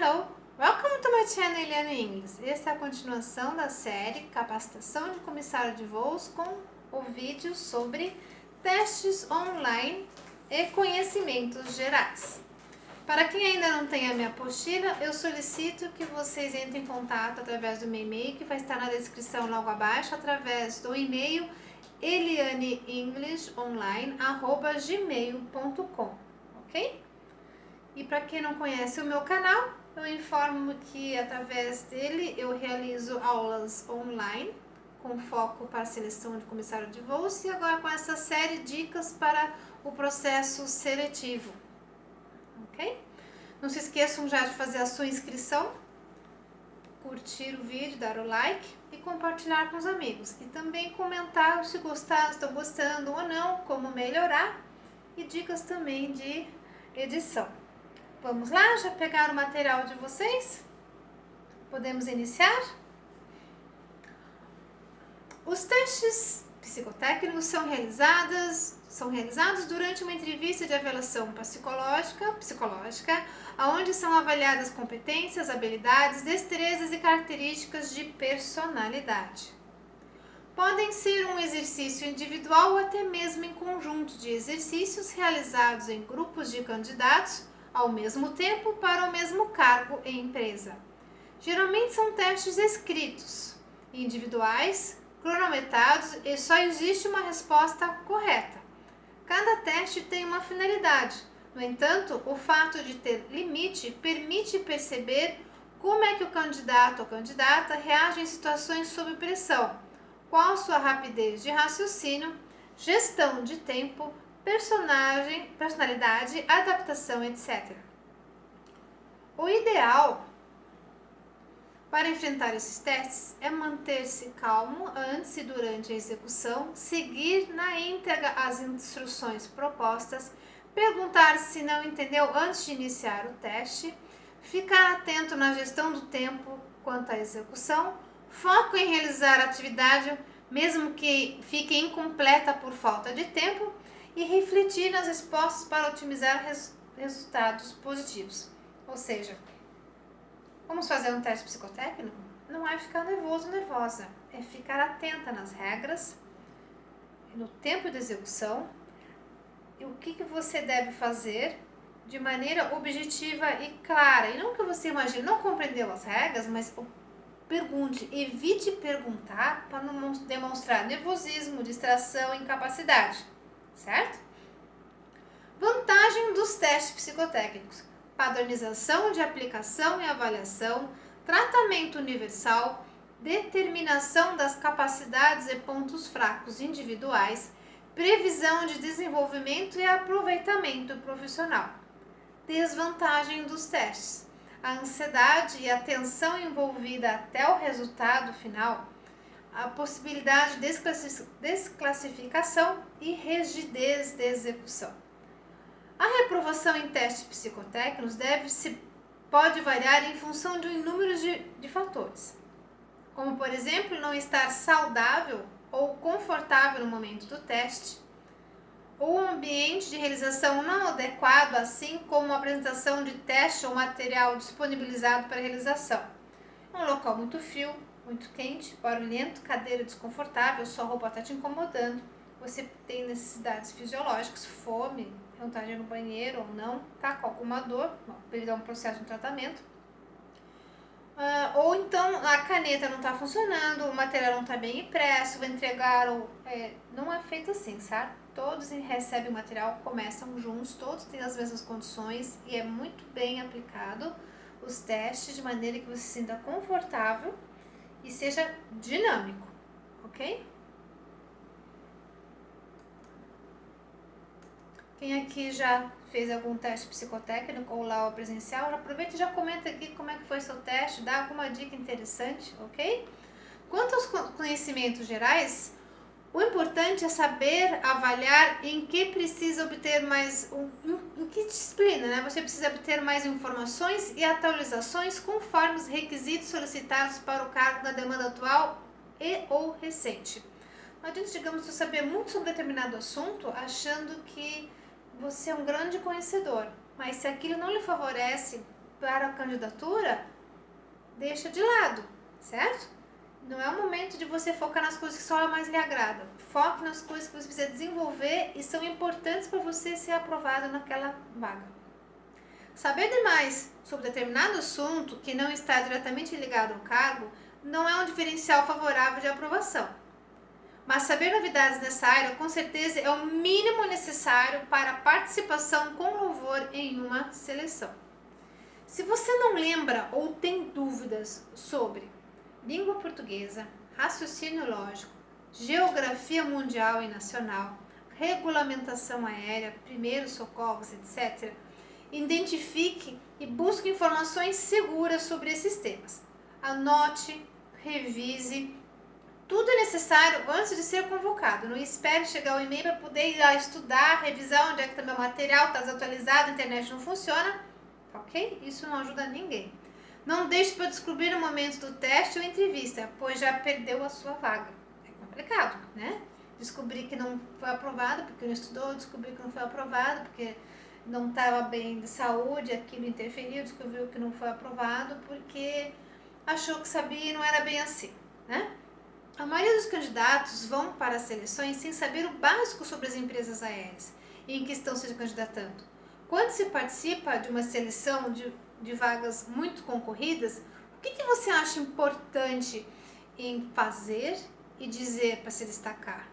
Hello! Welcome to my channel Eliane English. Esta é a continuação da série Capacitação de Comissário de Voos com o vídeo sobre testes online e conhecimentos gerais. Para quem ainda não tem a minha apostila, eu solicito que vocês entrem em contato através do meu e-mail, que vai estar na descrição logo abaixo, através do e-mail elianeenglishonline@gmail.com, ok? E para quem não conhece o meu canal, eu informo que através dele eu realizo aulas online com foco para a seleção de comissário de voos e agora com essa série de dicas para o processo seletivo, ok? Não se esqueçam já de fazer a sua inscrição, curtir o vídeo, dar o like e compartilhar com os amigos. E também comentar se gostaram, estão gostando ou não, como melhorar e dicas também de edição. Vamos lá? Já pegaram o material de vocês? Podemos iniciar? Os testes psicotécnicos são realizados durante uma entrevista de avaliação psicológica, onde são avaliadas competências, habilidades, destrezas e características de personalidade. Podem ser um exercício individual ou até mesmo em conjunto de exercícios realizados em grupos de candidatos ao mesmo tempo para o mesmo cargo em empresa. Geralmente são testes escritos, individuais, cronometrados e só existe uma resposta correta. Cada teste tem uma finalidade. No entanto, o fato de ter limite permite perceber como é que o candidato ou candidata reage em situações sob pressão, qual sua rapidez de raciocínio, gestão de tempo, personalidade, adaptação, etc. O ideal para enfrentar esses testes é manter-se calmo antes e durante a execução, seguir na íntegra as instruções propostas, perguntar se não entendeu antes de iniciar o teste, ficar atento na gestão do tempo quanto à execução, foco em realizar a atividade mesmo que fique incompleta por falta de tempo e refletir nas respostas para otimizar resultados positivos. Ou seja, vamos fazer um teste psicotécnico? Não é ficar nervoso ou nervosa, é ficar atenta nas regras, no tempo de execução e o que você deve fazer de maneira objetiva e clara. E não que você imagine, não compreendeu as regras, mas pergunte, evite perguntar para não demonstrar nervosismo, distração, incapacidade, certo? Vantagem dos testes psicotécnicos: padronização de aplicação e avaliação, tratamento universal, determinação das capacidades e pontos fracos individuais, previsão de desenvolvimento e aproveitamento profissional. Desvantagem dos testes: a ansiedade e a tensão envolvida até o resultado final, a possibilidade de desclassificação e rigidez de execução. A reprovação em testes psicotécnicos pode variar em função de um número de fatores, como por exemplo não estar saudável ou confortável no momento do teste, ou um ambiente de realização não adequado, assim como a apresentação de teste ou material disponibilizado para realização. Um local muito frio, muito quente, barulhento, cadeira desconfortável, sua roupa está te incomodando, você tem necessidades fisiológicas, fome, vontade no banheiro ou não, tá com alguma dor, devido a um processo de tratamento. Ou então a caneta não está funcionando, o material não está bem impresso, não é feito assim, sabe? Todos recebem o material, começam juntos, todos têm as mesmas condições e é muito bem aplicado os testes de maneira que você se sinta confortável e seja dinâmico, ok? Quem aqui já fez algum teste psicotécnico ou lá presencial, aproveita e já comenta aqui como é que foi seu teste, dá alguma dica interessante, ok? Quanto aos conhecimentos gerais, o importante é saber avaliar em que precisa obter mais, em que disciplina, né? Você precisa obter mais informações e atualizações conforme os requisitos solicitados para o cargo da demanda atual e ou recente. Não adianta, digamos, você saber muito sobre determinado assunto achando que você é um grande conhecedor, mas se aquilo não lhe favorece para a candidatura, deixa de lado, certo? Não é o momento de você focar nas coisas que só mais lhe agradam. Foque nas coisas que você precisa desenvolver e são importantes para você ser aprovado naquela vaga. Saber demais sobre determinado assunto que não está diretamente ligado ao cargo não é um diferencial favorável de aprovação. Mas saber novidades nessa área, com certeza, é o mínimo necessário para a participação com louvor em uma seleção. Se você não lembra ou tem dúvidas sobre língua portuguesa, raciocínio lógico, geografia mundial e nacional, regulamentação aérea, primeiros socorros, etc., identifique e busque informações seguras sobre esses temas. Anote, revise. Tudo é necessário antes de ser convocado. Não espere chegar o e-mail para poder ir lá estudar, revisar onde é que está meu material, está desatualizado, a internet não funciona. Ok? Isso não ajuda ninguém. Não deixe para descobrir no momento do teste ou entrevista, pois já perdeu a sua vaga. É complicado, né? Descobrir que não foi aprovado porque não estudou, descobrir que não foi aprovado porque não estava bem de saúde, aquilo interferiu, descobriu que não foi aprovado porque achou que sabia e não era bem assim, né? A maioria dos candidatos vão para as seleções sem saber o básico sobre as empresas aéreas em que estão se candidatando. Quando se participa de uma seleção de vagas muito concorridas, o que você acha importante em fazer e dizer para se destacar?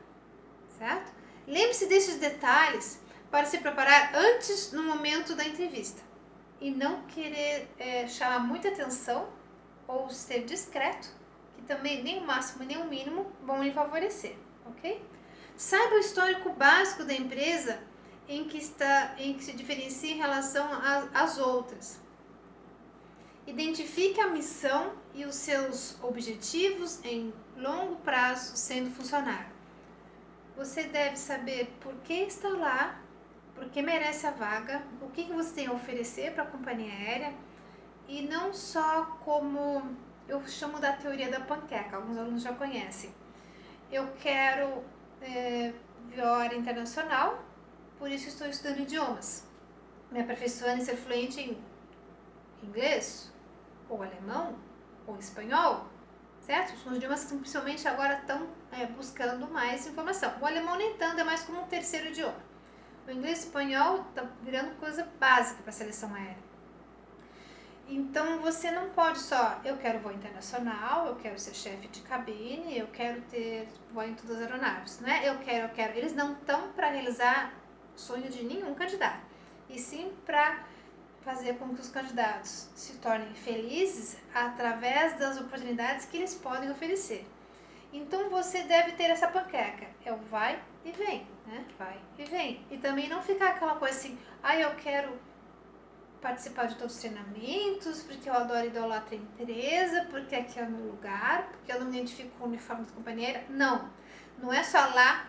Certo? Lembre-se desses detalhes para se preparar antes no momento da entrevista e não querer chamar muita atenção ou ser discreto, que também nem o máximo nem o mínimo vão lhe favorecer, ok? Saiba o histórico básico da empresa em que se diferencia em relação às outras. Identifique a missão e os seus objetivos em longo prazo sendo funcionário. Você deve saber por que está lá, por que merece a vaga, o que você tem a oferecer para a companhia aérea e não só como eu chamo da teoria da panqueca, alguns alunos já conhecem. Eu quero viola internacional, por isso estou estudando idiomas. Me aperfeiçoando em ser fluente em inglês, ou alemão, ou espanhol, certo? Os idiomas que principalmente agora estão buscando mais informação. O alemão nem tanto, é mais como um terceiro idioma. O inglês e o espanhol está virando coisa básica para a seleção aérea. Então você não pode só, eu quero voo internacional, eu quero ser chefe de cabine, eu quero ter voo em todas as aeronaves, não é? Eu quero. Eles não estão para realizar o sonho de nenhum candidato, e sim para fazer com que os candidatos se tornem felizes através das oportunidades que eles podem oferecer. Então você deve ter essa panqueca, é o vai e vem, né? Vai e vem. E também não ficar aquela coisa assim, eu quero participar de todos os treinamentos, porque eu adoro idolatrar a empresa, porque aqui é o meu lugar, porque eu não me identifico com o uniforme da companheira. Não é só lá,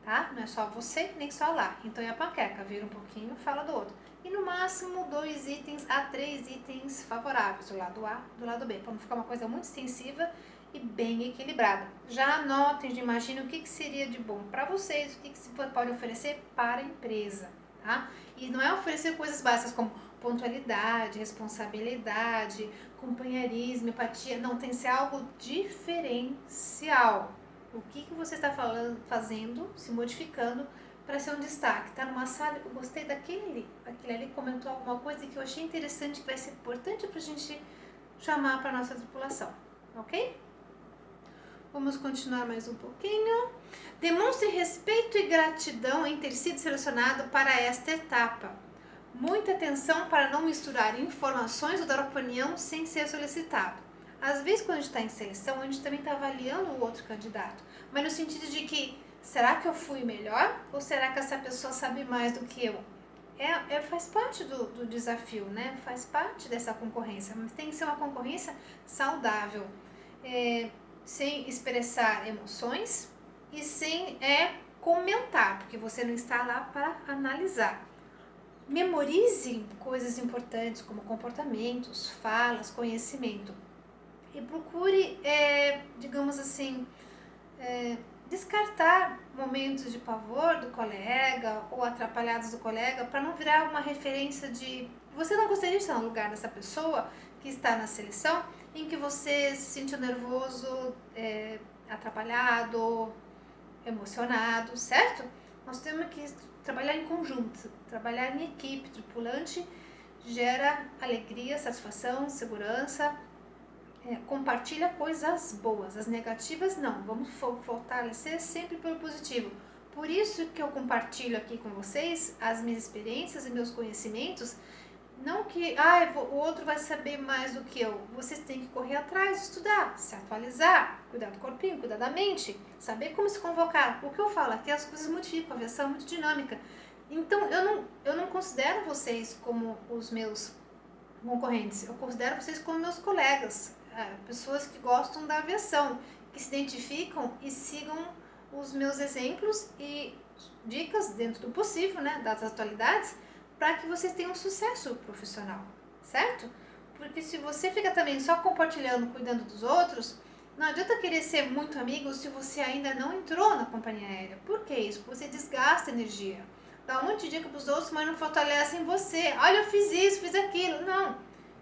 tá? Não é só você, nem só lá. Então é a panqueca, vira um pouquinho, fala do outro. E no máximo 2 itens a 3 itens favoráveis, do lado A, do lado B, para não ficar uma coisa muito extensiva e bem equilibrada. Já anotem, já imaginem o que seria de bom para vocês, o que se pode oferecer para a empresa, tá? E não é oferecer coisas básicas como pontualidade, responsabilidade, companheirismo, empatia. Não, tem que ser algo diferencial. O que você está fazendo, se modificando para ser um destaque? Tá numa sala, eu gostei daquele ali comentou alguma coisa que eu achei interessante, que vai ser importante para a gente chamar para a nossa tripulação, ok? Vamos continuar mais um pouquinho. Demonstre respeito e gratidão em ter sido selecionado para esta etapa. Muita atenção para não misturar informações ou dar opinião sem ser solicitado. Às vezes, quando a gente está em seleção, a gente também está avaliando o outro candidato, mas no sentido de que, será que eu fui melhor ou será que essa pessoa sabe mais do que eu? Faz parte do desafio, né? Faz parte dessa concorrência, mas tem que ser uma concorrência saudável. Sem expressar emoções e sem comentar, porque você não está lá para analisar. Memorize coisas importantes como comportamentos, falas, conhecimento e procure, digamos assim, descartar momentos de pavor do colega ou atrapalhados do colega para não virar uma referência de Você não gostaria de estar no lugar dessa pessoa que está na seleção, em que você se sentiu nervoso, atrapalhado, emocionado, certo? Nós temos que trabalhar em conjunto, trabalhar em equipe. Tripulante gera alegria, satisfação, segurança, compartilha coisas boas, as negativas não, vamos fortalecer sempre pelo positivo. Por isso que eu compartilho aqui com vocês as minhas experiências e meus conhecimentos, não que o outro vai saber mais do que eu. Vocês têm que correr atrás, estudar, se atualizar, cuidar do corpinho, cuidar da mente, saber como se convocar. O que eu falo aqui, as coisas modificam, a aviação é muito dinâmica. Então eu não considero vocês como os meus concorrentes, eu considero vocês como meus colegas, pessoas que gostam da aviação, que se identificam e sigam os meus exemplos e dicas dentro do possível, né, das atualidades, para que vocês tenham sucesso profissional, certo? Porque se você fica também só compartilhando, cuidando dos outros, não adianta querer ser muito amigo se você ainda não entrou na companhia aérea. Por que isso? Porque você desgasta energia. Dá um monte de dica para os outros, mas não fortalecem você. Olha, eu fiz isso, fiz aquilo. Não.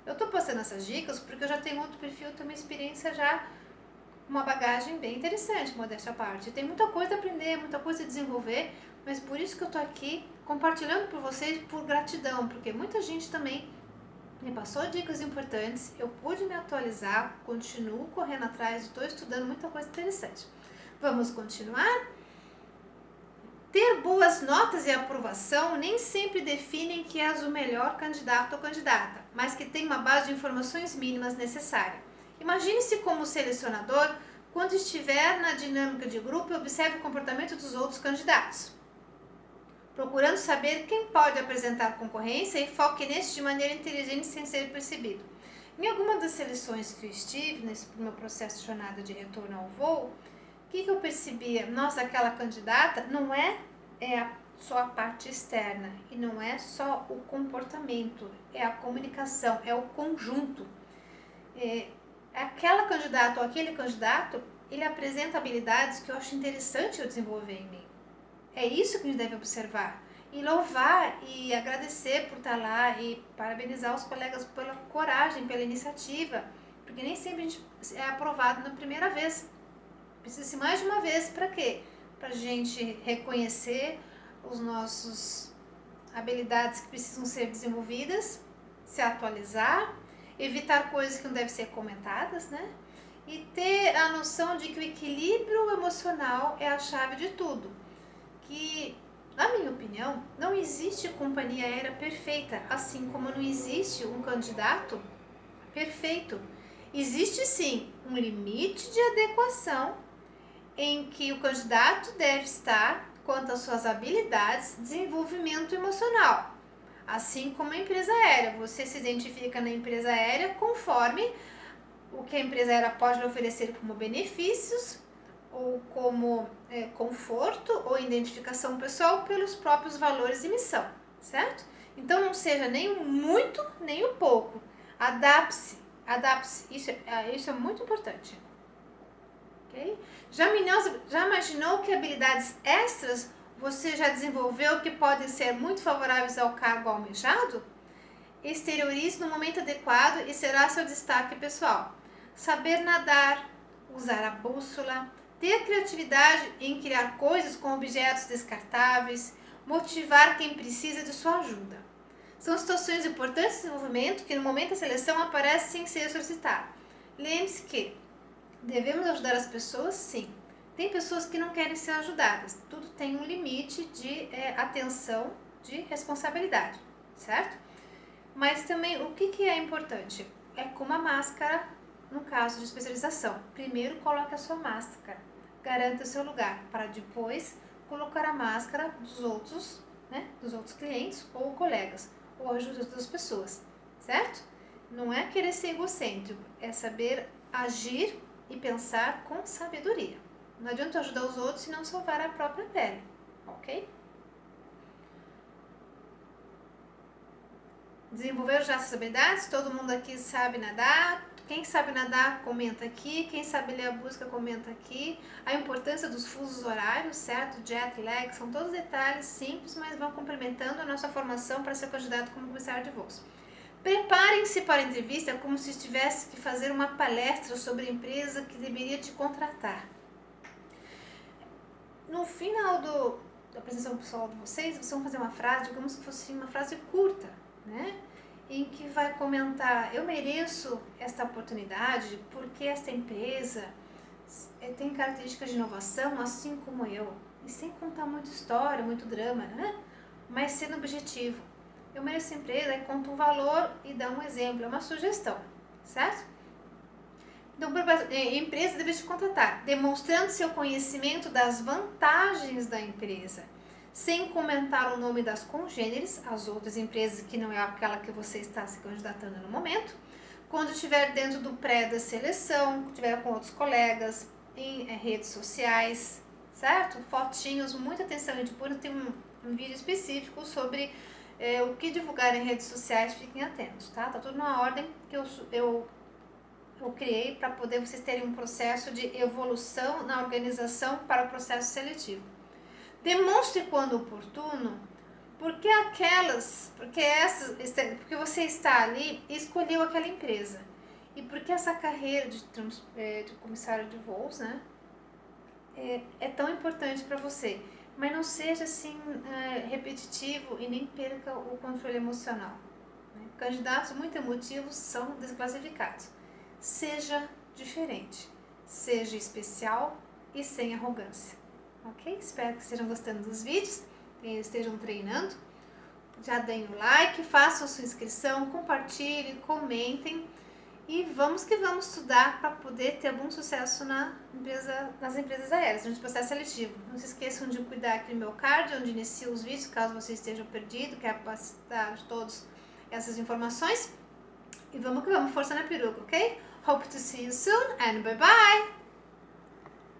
Eu estou passando essas dicas porque eu já tenho outro perfil, tenho uma experiência já, uma bagagem bem interessante, modéstia à parte. Tem muita coisa a aprender, muita coisa a desenvolver, mas por isso que eu estou aqui compartilhando por vocês por gratidão, porque muita gente também me passou dicas importantes, eu pude me atualizar, continuo correndo atrás, estou estudando muita coisa interessante. Vamos continuar? Ter boas notas e aprovação nem sempre definem que és o melhor candidato ou candidata, mas que tem uma base de informações mínimas necessária. Imagine-se como selecionador quando estiver na dinâmica de grupo e observe o comportamento dos outros candidatos, procurando saber quem pode apresentar concorrência e foque nesse de maneira inteligente sem ser percebido. Em alguma das seleções que eu estive, nesse meu processo de jornada de retorno ao voo, o que eu percebia? Nossa, aquela candidata não é só a parte externa e não é só o comportamento, é a comunicação, é o conjunto. Aquela candidata ou aquele candidato, ele apresenta habilidades que eu acho interessante eu desenvolver em mim. É isso que a gente deve observar e louvar e agradecer por estar lá e parabenizar os colegas pela coragem, pela iniciativa, porque nem sempre a gente é aprovado na primeira vez. Precisa-se mais de uma vez. Para quê? Para a gente reconhecer os nossos habilidades que precisam ser desenvolvidas, se atualizar, evitar coisas que não devem ser comentadas, né? E ter a noção de que o equilíbrio emocional é a chave de tudo. Que, na minha opinião, não existe companhia aérea perfeita, assim como não existe um candidato perfeito. Existe sim um limite de adequação em que o candidato deve estar quanto às suas habilidades, desenvolvimento emocional. Assim como a empresa aérea, você se identifica na empresa aérea conforme o que a empresa aérea pode lhe oferecer como benefícios ou como conforto ou identificação pessoal pelos próprios valores e missão, certo? Então não seja nem o muito nem o pouco, adapte-se, isso é muito importante. Okay? Já imaginou que habilidades extras você já desenvolveu que podem ser muito favoráveis ao cargo almejado? Exteriorize no momento adequado e será seu destaque pessoal. Saber nadar, usar a bússola, ter criatividade em criar coisas com objetos descartáveis, motivar quem precisa de sua ajuda. São situações importantes de desenvolvimento que no momento da seleção aparecem sem ser solicitado. Lembre-se que devemos ajudar as pessoas, sim. Tem pessoas que não querem ser ajudadas. Tudo tem um limite de atenção, de responsabilidade, certo? Mas também o que é importante? É como a máscara no caso de especialização. Primeiro coloque a sua máscara, garanta o seu lugar, para depois colocar a máscara dos outros, né, dos outros clientes ou colegas, ou ajuda das pessoas, certo? Não é querer ser egocêntrico, é saber agir e pensar com sabedoria. Não adianta ajudar os outros e não salvar a própria pele, ok? Desenvolver já essas habilidades, todo mundo aqui sabe nadar. Quem sabe nadar, comenta aqui. Quem sabe ler a música, comenta aqui. A importância dos fusos horários, certo? Jet lag, são todos detalhes simples, mas vão complementando a nossa formação para ser candidato como comissário de voos. Preparem-se para a entrevista como se estivesse que fazer uma palestra sobre a empresa que deveria te contratar. No final da apresentação pessoal de vocês vão fazer uma frase, digamos que fosse uma frase curta, né? Em que vai comentar: eu mereço esta oportunidade porque esta empresa tem características de inovação assim como eu. E sem contar muita história, muito drama, né? Mas sendo objetivo. Eu mereço essa empresa, aí conta um valor e dá um exemplo, é uma sugestão, certo? Então, a empresa deve te contratar, demonstrando seu conhecimento das vantagens da empresa, sem comentar o nome das congêneres, as outras empresas que não é aquela que você está se candidatando no momento. Quando estiver dentro do pré da seleção, estiver com outros colegas, em redes sociais, certo? Fotinhos, muita atenção, e depois tem um vídeo específico sobre o que divulgar em redes sociais, fiquem atentos, tá? Tá tudo na ordem que eu criei para poder vocês terem um processo de evolução na organização para o processo seletivo. Demonstre quando oportuno, porque você está ali e escolheu aquela empresa. E porque essa carreira de comissário de voos, né, é tão importante para você. Mas não seja assim repetitivo e nem perca o controle emocional. Né? Candidatos muito emotivos são desclassificados. Seja diferente, seja especial e sem arrogância. Ok? Espero que estejam gostando dos vídeos, estejam treinando. Já deem o like, façam sua inscrição, compartilhem, comentem. E vamos que vamos estudar para poder ter algum sucesso nas empresas aéreas, no processo seletivo. Não se esqueçam de cuidar aqui no meu card, onde inicio os vídeos, caso vocês estejam perdidos, quero passar de todas essas informações. E vamos que vamos, força na peruca, ok? Hope to see you soon and bye bye!